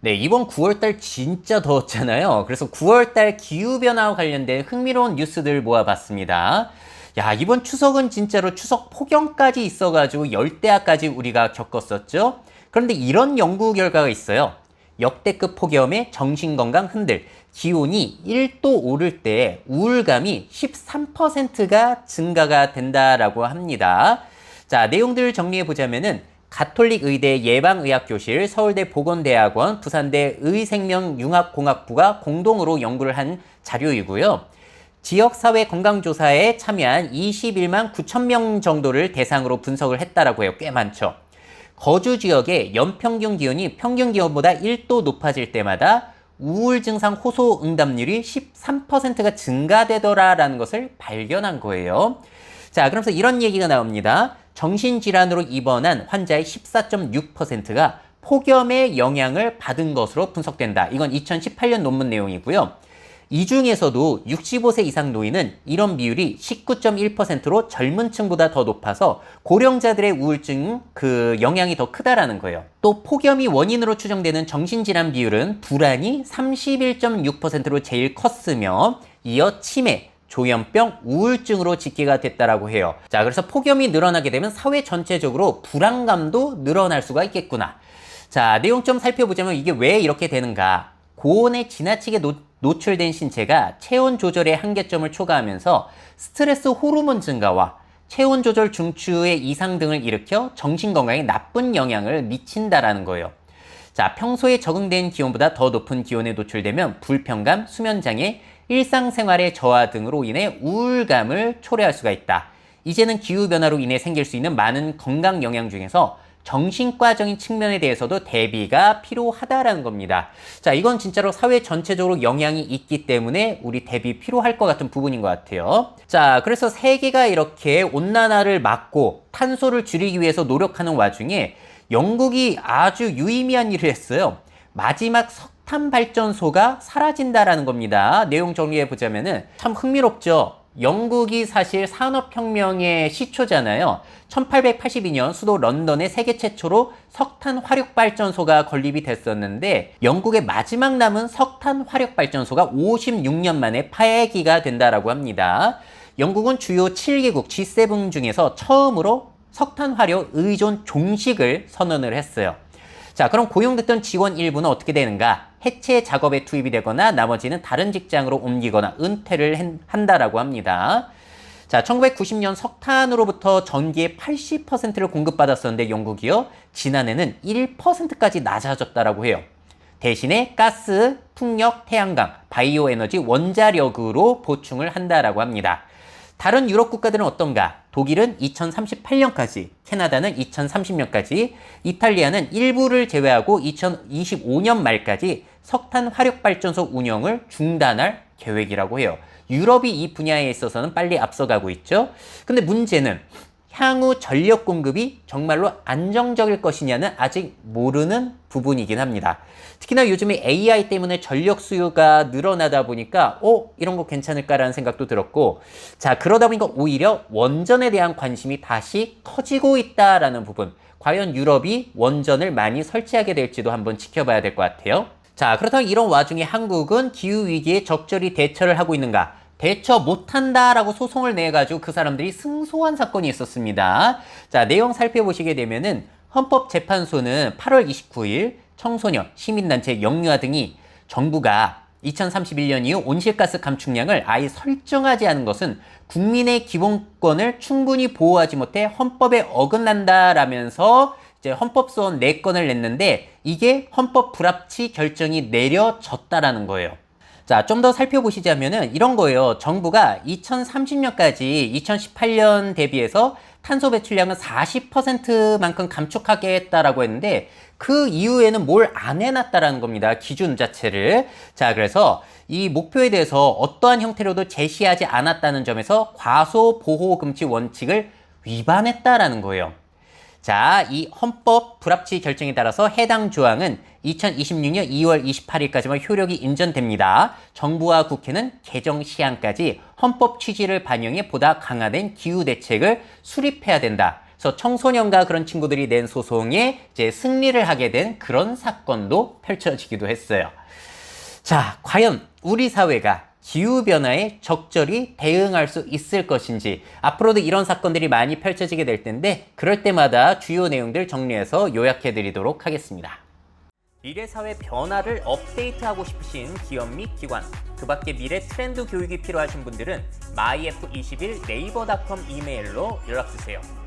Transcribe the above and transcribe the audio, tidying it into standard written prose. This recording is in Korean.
네, 이번 9월달 진짜 더웠잖아요. 그래서 9월달 기후변화와 관련된 흥미로운 뉴스들 모아봤습니다. 야, 이번 추석은 진짜로 추석 폭염까지 있어가지고 열대야까지 우리가 겪었었죠. 그런데 이런 연구 결과가 있어요. 역대급 폭염에 정신건강 흔들, 기온이 1도 오를 때 우울감이 13%가 증가가 된다라고 합니다. 자, 내용들 정리해보자면은 가톨릭 의대 예방의학교실, 서울대 보건대학원, 부산대 의생명융합공학부가 공동으로 연구를 한 자료이고요. 지역사회 건강조사에 참여한 21만 9천 명 정도를 대상으로 분석을 했다라고 해요. 꽤 많죠. 거주 지역의 연평균 기온이 평균 기온보다 1도 높아질 때마다 우울 증상 호소 응답률이 13%가 증가되더라라는 것을 발견한 거예요. 자, 그러면서 이런 얘기가 나옵니다. 정신질환으로 입원한 환자의 14.6%가 폭염의 영향을 받은 것으로 분석된다. 이건 2018년 논문 내용이고요. 이 중에서도 65세 이상 노인은 이런 비율이 19.1%로 젊은 층보다 더 높아서 고령자들의 우울증 영향이 더 크다라는 거예요. 또 폭염이 원인으로 추정되는 정신질환 비율은 불안이 31.6%로 제일 컸으며 이어 치매, 조현병, 우울증으로 집계가 됐다라고 해요. 자, 그래서 폭염이 늘어나게 되면 사회 전체적으로 불안감도 늘어날 수가 있겠구나. 자, 내용 좀 살펴보자면 이게 왜 이렇게 되는가? 고온에 지나치게 노출된 신체가 체온 조절의 한계점을 초과하면서 스트레스 호르몬 증가와 체온 조절 중추의 이상 등을 일으켜 정신건강에 나쁜 영향을 미친다라는 거예요. 자, 평소에 적응된 기온보다 더 높은 기온에 노출되면 불편감, 수면장애, 일상생활의 저하 등으로 인해 우울감을 초래할 수가 있다. 이제는 기후변화로 인해 생길 수 있는 많은 건강 영향 중에서 정신과적인 측면에 대해서도 대비가 필요하다라는 겁니다. 자, 이건 진짜로 사회 전체적으로 영향이 있기 때문에 우리 대비 필요할 것 같은 부분인 것 같아요. 자, 그래서 세계가 이렇게 온난화를 막고 탄소를 줄이기 위해서 노력하는 와중에 영국이 아주 유의미한 일을 했어요. 마지막 석탄 발전소가 사라진다라는 겁니다. 내용 정리해 보자면은 참 흥미롭죠. 영국이 사실 산업혁명의 시초잖아요. 1882년 수도 런던에 세계 최초로 석탄 화력발전소가 건립이 됐었는데 영국의 마지막 남은 석탄 화력발전소가 56년 만에 폐기가 된다라고 합니다. 영국은 주요 7개국 G7 중에서 처음으로 석탄 화력 의존 종식을 선언을 했어요. 자, 그럼 고용됐던 직원 일부는 어떻게 되는가? 해체 작업에 투입이 되거나 나머지는 다른 직장으로 옮기거나 은퇴를 한다라고 합니다. 자, 1990년 석탄으로부터 전기의 80%를 공급받았었는데 영국이요. 지난해는 1%까지 낮아졌다라고 해요. 대신에 가스, 풍력, 태양광, 바이오 에너지, 원자력으로 보충을 한다라고 합니다. 다른 유럽 국가들은 어떤가? 독일은 2038년까지, 캐나다는 2030년까지, 이탈리아는 일부를 제외하고 2025년 말까지 석탄 화력발전소 운영을 중단할 계획이라고 해요. 유럽이 이 분야에 있어서는 빨리 앞서가고 있죠. 근데 문제는 향후 전력 공급이 정말로 안정적일 것이냐는 아직 모르는 부분이긴 합니다. 특히나 요즘에 AI 때문에 전력 수요가 늘어나다 보니까 이런 거 괜찮을까라는 생각도 들었고, 자, 그러다 보니까 오히려 원전에 대한 관심이 다시 커지고 있다라는 부분. 과연 유럽이 원전을 많이 설치하게 될지도 한번 지켜봐야 될 것 같아요. 자, 그렇다면 이런 와중에 한국은 기후위기에 적절히 대처를 하고 있는가? 대처 못한다라고 소송을 내가지고 그 사람들이 승소한 사건이 있었습니다. 자, 내용 살펴보시게 되면은 헌법재판소는 8월 29일 청소년, 시민단체, 영유아 등이 정부가 2031년 이후 온실가스 감축량을 아예 설정하지 않은 것은 국민의 기본권을 충분히 보호하지 못해 헌법에 어긋난다라면서 이제 헌법소원 4건을 냈는데 이게 헌법 불합치 결정이 내려졌다라는 거예요. 자, 좀 더 살펴보시자면은 이런 거예요. 정부가 2030년까지 2018년 대비해서 탄소 배출량은 40%만큼 감축하겠다라고 했는데 그 이후에는 뭘 안 해놨다라는 겁니다. 기준 자체를. 자, 그래서 이 목표에 대해서 어떠한 형태로도 제시하지 않았다는 점에서 과소보호금지 원칙을 위반했다라는 거예요. 자, 이 헌법 불합치 결정에 따라서 해당 조항은 2026년 2월 28일까지만 효력이 인정됩니다. 정부와 국회는 개정 시한까지 헌법 취지를 반영해 보다 강화된 기후 대책을 수립해야 된다. 그래서 청소년과 그런 친구들이 낸 소송에 이제 승리를 하게 된 그런 사건도 펼쳐지기도 했어요. 자, 과연 우리 사회가 기후변화에 적절히 대응할 수 있을 것인지, 앞으로도 이런 사건들이 많이 펼쳐지게 될 텐데 그럴 때마다 주요 내용들 정리해서 요약해 드리도록 하겠습니다. 미래 사회 변화를 업데이트하고 싶으신 기업 및 기관, 그 밖에 미래 트렌드 교육이 필요하신 분들은 myf21 네이버닷컴 이메일로 연락주세요.